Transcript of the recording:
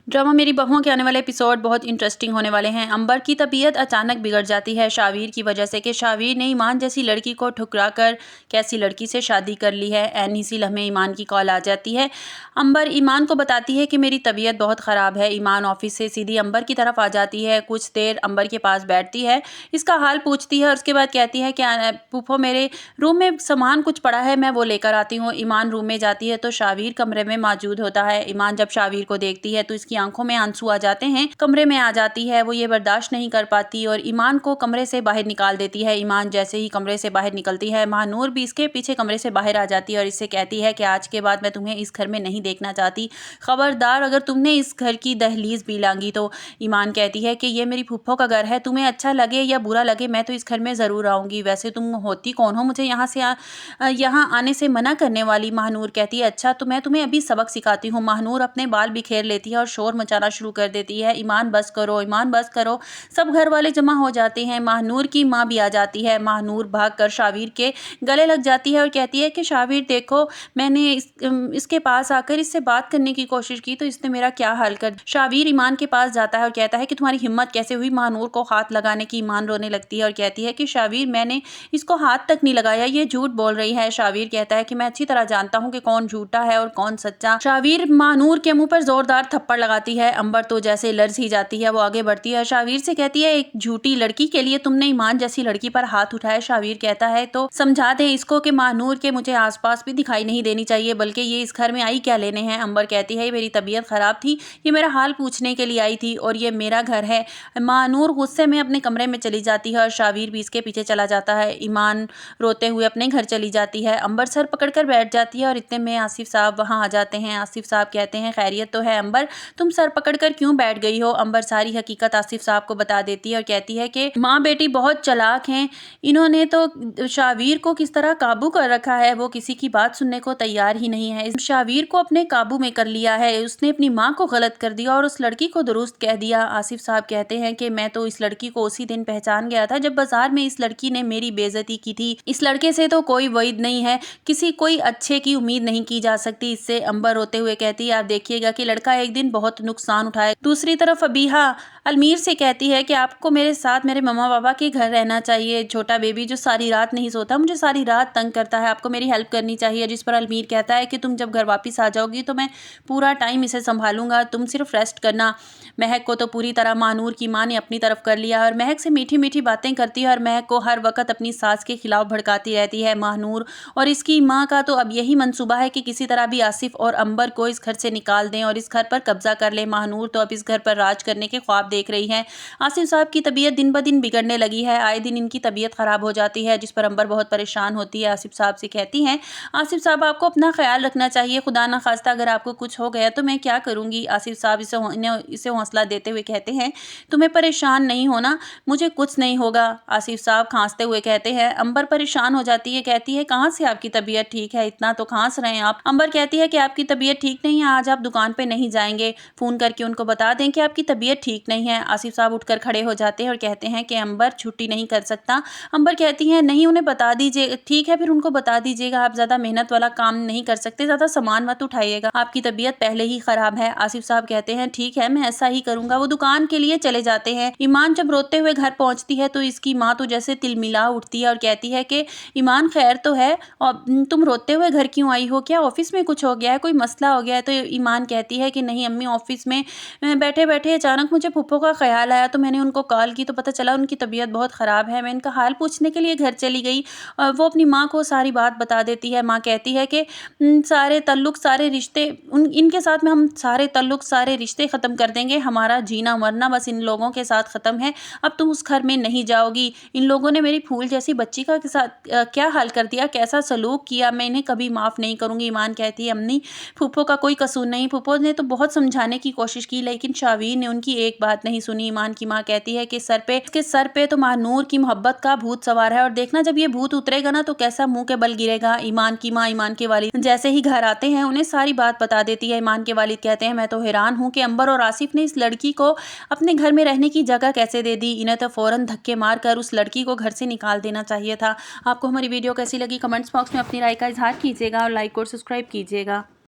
Drama मेरी बहुओं के आने वाले एपिसोड बहुत इंटरेस्टिंग होने वाले हैं। अंबर की तबीयत अचानक बिगड़ जाती है शावीर की वजह से कि शावीर ने ईमान जैसी लड़की को ठुकरा कर कैसी लड़की से शादी कर ली है। एन इसी लम्हे ईमान की कॉल आ जाती है। अंबर ईमान को बताती है कि मेरी तबीयत बहुत ख़राब है। ईमान ऑफिस से सीधी अंबर की तरफ आ जाती है, कुछ देर अंबर के पास बैठती है, इसका हाल पूछती है और उसके बाद कहती है कि फूफो मेरे रूम में सामान कुछ पड़ा है, मैं वो लेकर आती हूँ। ईमान रूम में जाती है तो शावीर कमरे में मौजूद होता है। ईमान जब शावीर को देखती है तो इसकी आंखों में आंसू आ जाते हैं, कमरे में आ जाती है। वो ये बर्दाश्त नहीं कर पाती और ईमान को कमरे से बाहर निकाल देती है। ईमान जैसे ही कमरे से बाहर निकलती है, महानूर भी इसके पीछे कमरे से बाहर आ जाती है और इससे कहती है कि आज के बाद मैं तुम्हें इस घर में नहीं देखना चाहती, खबरदार अगर तुमने इस घर की दहलीज भी लांगी तो। ईमान कहती है कि ये मेरी फूफो का घर है, तुम्हें अच्छा लगे या बुरा लगे मैं तो इस घर में ज़रूर आऊँगी। वैसे तुम होती कौन हो मुझे यहाँ आने से मना करने वाली। महानूर कहती है अच्छा तो मैं तुम्हें अभी सबक सिखाती हूँ। महानूर अपने बाल बिखेर लेती है और शोर मचाना शुरू कर देती है, ईमान बस करो, ईमान बस करो। सब घर वाले जमा हो जाते हैं। महानूर की माँ भी आ जाती है। महानूर भागकर शावीर के गले लग जाती है और कहती है कि शावीर देखो, मैंने इसके पास आकर इससे बात करने की कोशिश की तो इसने मेरा क्या हाल कर। शावीर ईमान के पास जाता है और कहता है कि तुम्हारी हिम्मत कैसे हुई महानूर को हाथ लगाने की। ईमान रोने लगती है और कहती है कि शावीर मैंने इसको हाथ तक नहीं लगाया, ये झूठ बोल रही है। शावीर कहता है कि मैं अच्छी तरह जानता हूँ कि कौन झूठा है और कौन सच्चा। शावीर महानूर के मुंह पर जोरदार थप्पड़ लगाती है। अंबर तो जैसे लर्ज ही जाती है, वो आगे बढ़ती है, शावीर से कहती है एक झूठी लड़की के लिए तुमने ईमान जैसी लड़की पर हाथ उठाया। शावीर कहता है तो समझा दें इसको कि महानूर के मुझे आसपास भी दिखाई नहीं देनी चाहिए, बल्कि ये इस घर में आई क्या लेने हैं। अंबर कहती है मेरी तबीयत खराब थी, ये मेरा हाल पूछने के लिए आई थी और ये मेरा घर है। महानूर गुस्से में अपने कमरे में चली जाती है और शावीर भी इसके पीछे चला जाता है। ईमान रोते हुए अपने घर चली जाती है। अंबर सर पकड़कर बैठ जाती है और इतने में आसिफ साहब वहां आ जाते हैं। आसिफ साहब कहते हैं खैरियत तो है अंबर, तुम सर पकड़कर क्यों बैठ गई हो। अंबर सारी हकीकत आसिफ साहब को बता देती है और कहती है कि माँ बेटी बहुत चालाक हैं, इन्होंने तो शावीर को किस तरह काबू कर रखा है, वो किसी की बात सुनने को तैयार ही नहीं है। शावीर को अपने काबू में कर लिया है, उसने अपनी माँ को गलत कर दिया और उस लड़की को दुरुस्त कह दिया। आसिफ साहब कहते हैं कि मैं तो इस लड़की को उसी दिन पहचान गया था जब बाजार में इस लड़की ने मेरी बेइज्जती की थी। इस लड़के से तो कोई वईद नहीं है, किसी कोई अच्छे की उम्मीद नहीं की जा सकती इससे। अंबर रोते हुए कहती है आप देखिएगा कि लड़का एक दिन बहुत नुकसान उठाए। दूसरी तरफ अबीहा अलमीर से कहती है कि आपको मेरे साथ मेरे मम्मा पापा के घर रहना चाहिए। छोटा बेबी जो सारी रात नहीं सोता, मुझे सारी रात तंग करता है, आपको मेरी हेल्प करनी चाहिए। जिस पर अलमीर कहता है कि तुम जब घर वापस आ जाओगी तो मैं पूरा टाइम इसे संभालूंगा, तुम सिर्फ रेस्ट करना। महक को तो पूरी तरह महानूर की माँ ने अपनी तरफ कर लिया और महक से मीठी मीठी बातें करती है और महक को हर वक्त अपनी सास के खिलाफ भड़काती रहती है। महानूर और इसकी माँ का तो अब यही मंसूबा है कि किसी तरह भी आसिफ और अंबर को इस घर से निकाल दें और इस घर पर कब्जा कर ले। महानूर तो अब इस घर पर राज करने के ख्वाब देख रही है। आसिफ साहब की तबीयत दिन ब दिन बिगड़ने लगी है, आए दिन इनकी तबीयत खराब हो जाती है, जिस पर अंबर बहुत परेशान होती है। आसिफ साहब से कहती हैं आसिफ साहब आपको अपना ख्याल रखना चाहिए, खुदा ना खास्ता अगर आपको कुछ हो गया तो मैं क्या करूंगी। आसिफ साहब इसे हौसला देते हुए कहते हैं तुम्हें परेशान नहीं होना, मुझे कुछ नहीं होगा। आसिफ साहब खांसते हुए कहते हैं। अंबर परेशान हो जाती है, कहती है कहाँ से आपकी तबीयत ठीक है, इतना तो खांस रहे हैं आप। अंबर कहती है कि आपकी तबीयत ठीक नहीं है, आज आप दुकान पे नहीं जाएंगे, फोन करके उनको बता दें कि आपकी तबीयत ठीक नहीं है। आसिफ साहब उठकर खड़े हो जाते हैं और कहते हैं कि अंबर छुट्टी नहीं कर सकता। अंबर कहती है नहीं उन्हें बता दीजिए, ठीक है फिर उनको बता दीजिएगा, आप ज्यादा मेहनत वाला काम नहीं कर सकते, ज्यादा सामान मत उठाइएगा, आपकी तबीयत पहले ही खराब है। आसिफ साहब कहते हैं ठीक है मैं ऐसा ही करूंगा। वो दुकान के लिए चले जाते हैं। ईमान जब रोते हुए घर पहुंचती है तो इसकी माँ तो जैसे तिलमिला उठती है और कहती है कि ईमान खैर तो है और तुम रोते हुए घर क्यों आई हो, क्या ऑफिस में कुछ हो गया है, कोई मसला हो गया है। तो ईमान कहती है कि नहीं अम्मी, ऑफिस में बैठे बैठे अचानक मुझे फूफो का ख्याल आया तो मैंने उनको कॉल की तो पता चला उनकी तबीयत बहुत ख़राब है। मैं इनका हाल पूछने के लिए घर चली गई और वो अपनी माँ को सारी बात बता देती है। माँ कहती है कि सारे तल्लुक सारे रिश्ते इनके साथ में हम सारे तल्लुक सारे रिश्ते ख़त्म कर देंगे, हमारा जीना मरना बस इन लोगों के साथ ख़त्म है, अब तुम उस घर में नहीं जाओगी। इन लोगों ने मेरी फूल जैसी बच्ची का के साथ क्या हाल कर दिया, कैसा सलूक किया, मैं इन्हें कभी माफ़ नहीं करूँगी। ईमान कहती है अम्मी फूफो का कोई कसूर नहीं, फूफो ने तो बहुत समझाने की कोशिश की लेकिन शावीर ने उनकी एक बात नहीं सुनी। ईमान की माँ कहती है कि इसके सर पे तो महानूर की मोहब्बत का भूत सवार है और देखना जब ये भूत उतरेगा ना तो कैसा मुंह के बल गिरेगा। ईमान की माँ ईमान के वालिद जैसे ही घर आते हैं उन्हें सारी बात बता देती है। ईमान के वालिद कहते हैं मैं तो हैरान हूँ कि अंबर और आसिफ ने इस लड़की को अपने घर में रहने की जगह कैसे दे दी, इन्हें तो फौरन धक्के मार कर उस लड़की को घर से निकाल देना चाहिए था। आपको हमारी वीडियो कैसी लगी कमेंट्स बॉक्स में अपनी राय का इजहार कीजिएगा और लाइक और सब्सक्राइब कीजिएगा।